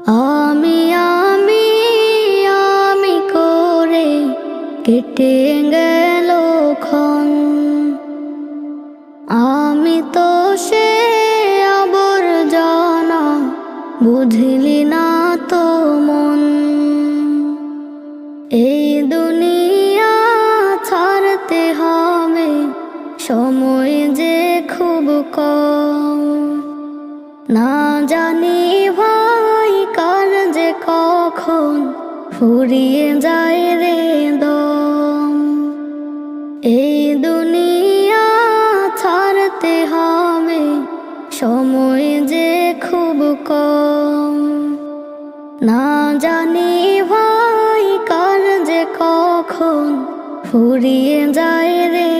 আমি আমি আমি করে কেটে গেল ক্ষণ। আমি তো সে আবর্জনা, বুঝলি না তো মন। এই দুনিয়া ছাড়তে হবে, সময় যে খুব কম। না জানি ভাই কার যে কখন ফুরিয়ে যায় রে দম। এই দুনিয়া ছাড়তে হবে, সময় যে খুব কম। না জানি ভাই কার যে কখন ফুরিয়ে যায় রে